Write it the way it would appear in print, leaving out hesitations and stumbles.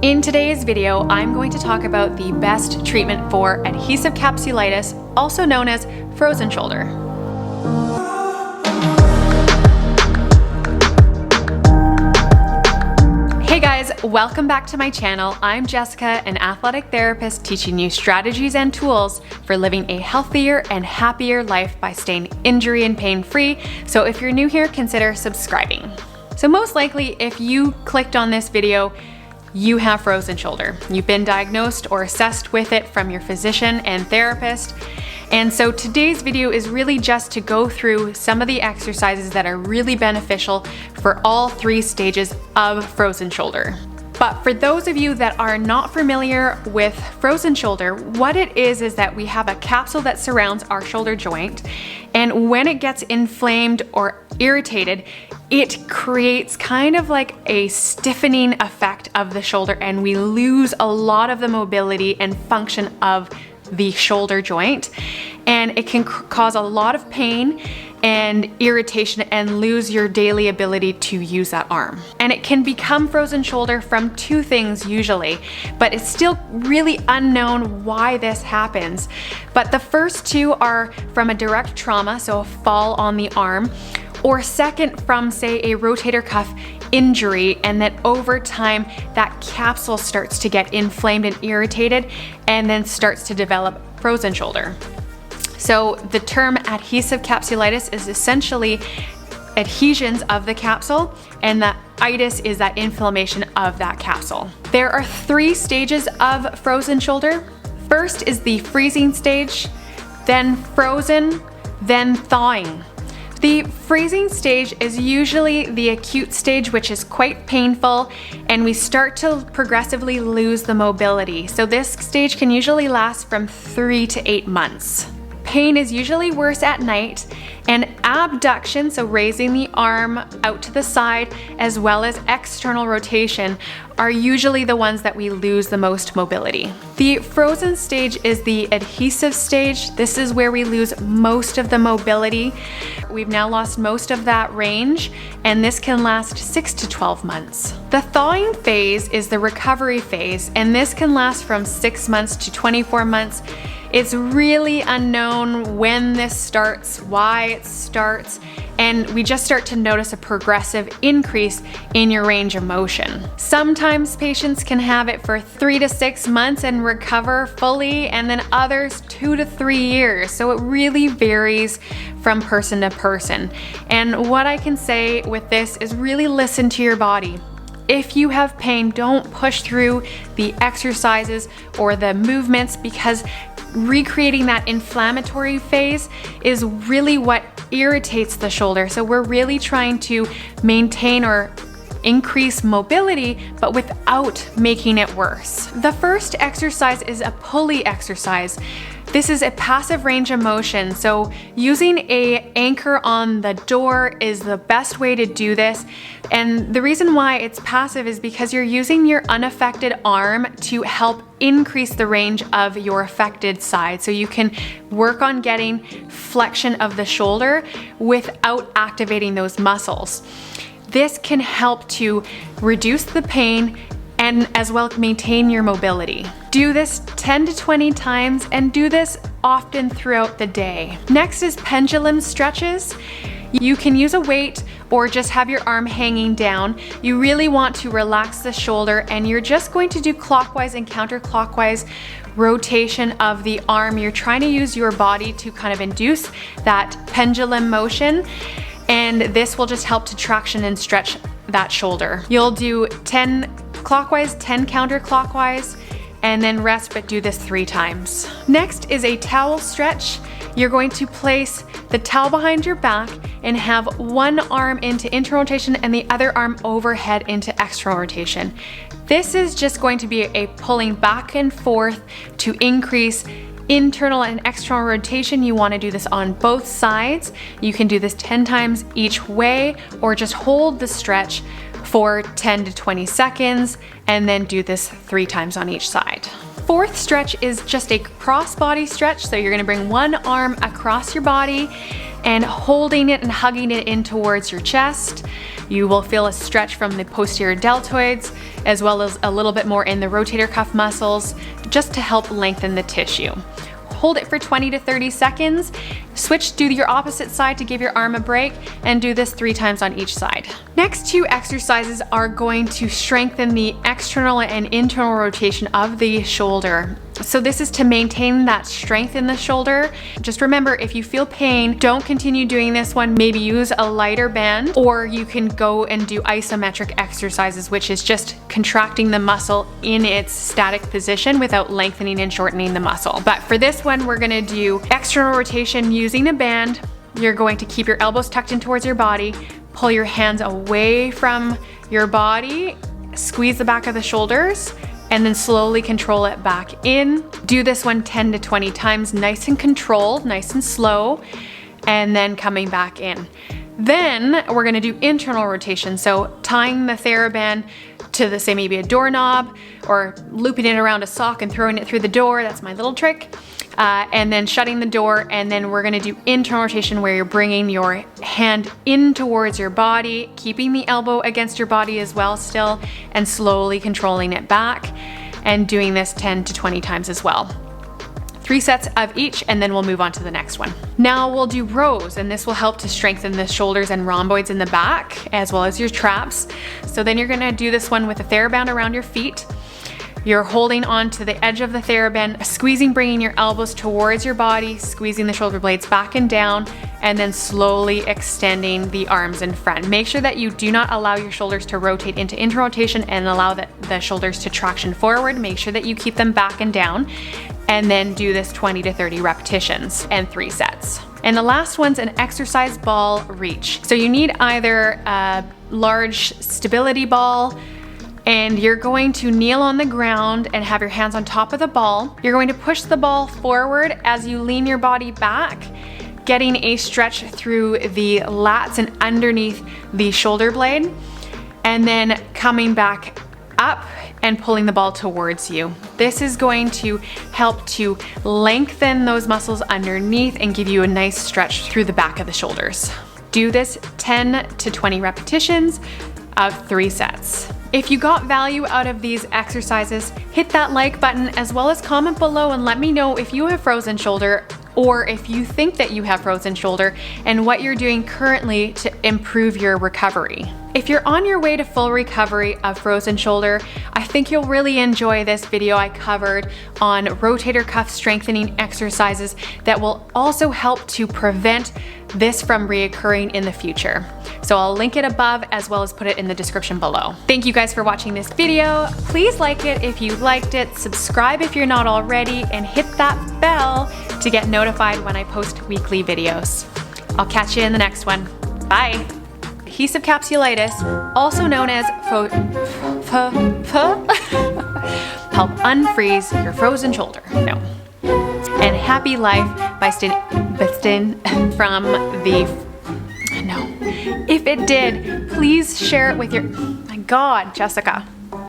In today's video, I'm going to talk about the best treatment for adhesive capsulitis, also known as frozen shoulder. Hey guys, welcome back to my channel. I'm Jessica, an athletic therapist teaching you strategies and tools for living a healthier and happier life by staying injury and pain free. So if you're new here, consider subscribing. So most likely, if you clicked on this video, you have frozen shoulder. You've been diagnosed or assessed with it from your physician and therapist. And so today's video is really just to go through some of the exercises that are really beneficial for all three stages of frozen shoulder. But for those of you that are not familiar with frozen shoulder, what it is that we have a capsule that surrounds our shoulder joint, and when it gets inflamed or irritated, it creates kind of like a stiffening effect of the shoulder, and we lose a lot of the mobility and function of the shoulder joint, and it can cause a lot of pain and irritation and lose your daily ability to use that arm. And it can become frozen shoulder from two things usually, but it's still really unknown why this happens. But the first two are from a direct trauma, so a fall on the arm, or second from, say, a rotator cuff injury, and then over time that capsule starts to get inflamed and irritated and then starts to develop frozen shoulder. So the term adhesive capsulitis is essentially adhesions of the capsule, and the itis is that inflammation of that capsule. There are three stages of frozen shoulder. First is the freezing stage, then frozen, then thawing. The freezing stage is usually the acute stage, which is quite painful, and we start to progressively lose the mobility. So this stage can usually last from 3 to 8 months. Pain is usually worse at night, and abduction, so raising the arm out to the side, as well as external rotation, are usually the ones that we lose the most mobility. The frozen stage is the adhesive stage. This is where we lose most of the mobility. We've now lost most of that range, and this can last 6 to 12 months. The thawing phase is the recovery phase, and this can last from 6 months to 24 months. It's really unknown when this starts, why it starts, and we just start to notice a progressive increase in your range of motion. Sometimes patients can have it for 3 to 6 months and recover fully, and then others 2 to 3 years. So it really varies from person to person. And what I can say with this is really listen to your body. If you have pain, don't push through the exercises or the movements, because recreating that inflammatory phase is really what irritates the shoulder. So we're really trying to maintain or increase mobility, but without making it worse. The first exercise is a pulley exercise. This is a passive range of motion, so using an anchor on the door is the best way to do this. And the reason why it's passive is because you're using your unaffected arm to help increase the range of your affected side. So you can work on getting flexion of the shoulder without activating those muscles. This can help to reduce the pain and as well maintain your mobility. Do this 10 to 20 times and do this often throughout the day. Next is pendulum stretches. You can use a weight or just have your arm hanging down. You really want to relax the shoulder, and you're just going to do clockwise and counterclockwise rotation of the arm. You're trying to use your body to kind of induce that pendulum motion, and this will just help to traction and stretch that shoulder. You'll do 10 clockwise, 10 counterclockwise, and then rest, but do this 3 times. Next is a towel stretch. You're going to place the towel behind your back and have one arm into internal rotation and the other arm overhead into external rotation. This is just going to be a pulling back and forth to increase internal and external rotation. You want to do this on both sides. You can do this 10 times each way, or just hold the stretch for 10 to 20 seconds and then do this 3 times on each side. Fourth stretch is just a cross body stretch. So you're going to bring one arm across your body and holding it and hugging it in towards your chest. You will feel a stretch from the posterior deltoids, as well as a little bit more in the rotator cuff muscles, just to help lengthen the tissue. Hold it for 20 to 30 seconds. Switch to your opposite side to give your arm a break, and do this 3 times on each side. Next 2 exercises are going to strengthen the external and internal rotation of the shoulder. So this is to maintain that strength in the shoulder. Just remember, if you feel pain, don't continue doing this one. Maybe use a lighter band, or you can go and do isometric exercises, which is just contracting the muscle in its static position without lengthening and shortening the muscle. But for this one, we're gonna do external rotation using a band. You're going to keep your elbows tucked in towards your body, pull your hands away from your body, squeeze the back of the shoulders, and then slowly control it back in. Do this one 10 to 20 times, nice and controlled, nice and slow, and then coming back in. Then we're gonna do internal rotation. So tying the TheraBand to the, say, maybe a doorknob, or looping it around a sock and throwing it through the door. That's my little trick. And then shutting the door, and then we're gonna do internal rotation where you're bringing your hand in towards your body, keeping the elbow against your body as well still, and slowly controlling it back, and doing this 10 to 20 times as well. 3 sets of each, and then we'll move on to the next one. Now we'll do rows, and this will help to strengthen the shoulders and rhomboids in the back, as well as your traps. So then you're gonna do this one with a TheraBand around your feet. You're holding on to the edge of the TheraBand, squeezing, bringing your elbows towards your body, squeezing the shoulder blades back and down, and then slowly extending the arms in front. Make sure that you do not allow your shoulders to rotate into internal rotation and allow the shoulders to traction forward. Make sure that you keep them back and down, and then do this 20 to 30 repetitions and 3 sets. And the last one's an exercise ball reach. So you need either a large stability ball, and you're going to kneel on the ground and have your hands on top of the ball. You're going to push the ball forward as you lean your body back, getting a stretch through the lats and underneath the shoulder blade, and then coming back up and pulling the ball towards you. This is going to help to lengthen those muscles underneath and give you a nice stretch through the back of the shoulders. Do this 10 to 20 repetitions of 3 sets. If you got value out of these exercises, hit that like button, as well as comment below and let me know if you have frozen shoulder, or if you think that you have frozen shoulder, and what you're doing currently to improve your recovery. If you're on your way to full recovery of frozen shoulder, I think you'll really enjoy this video I covered on rotator cuff strengthening exercises that will also help to prevent this from reoccurring in the future. So I'll link it above, as well as put it in the description below. Thank you guys for watching this video. Please like it if you liked it, subscribe if you're not already, and hit that bell to get notified when I post weekly videos. I'll catch you in the next one. Bye. Adhesive capsulitis, also known as help unfreeze your frozen shoulder. No. And happy life by from the, no. If it did, please share it with your, my God, Jessica.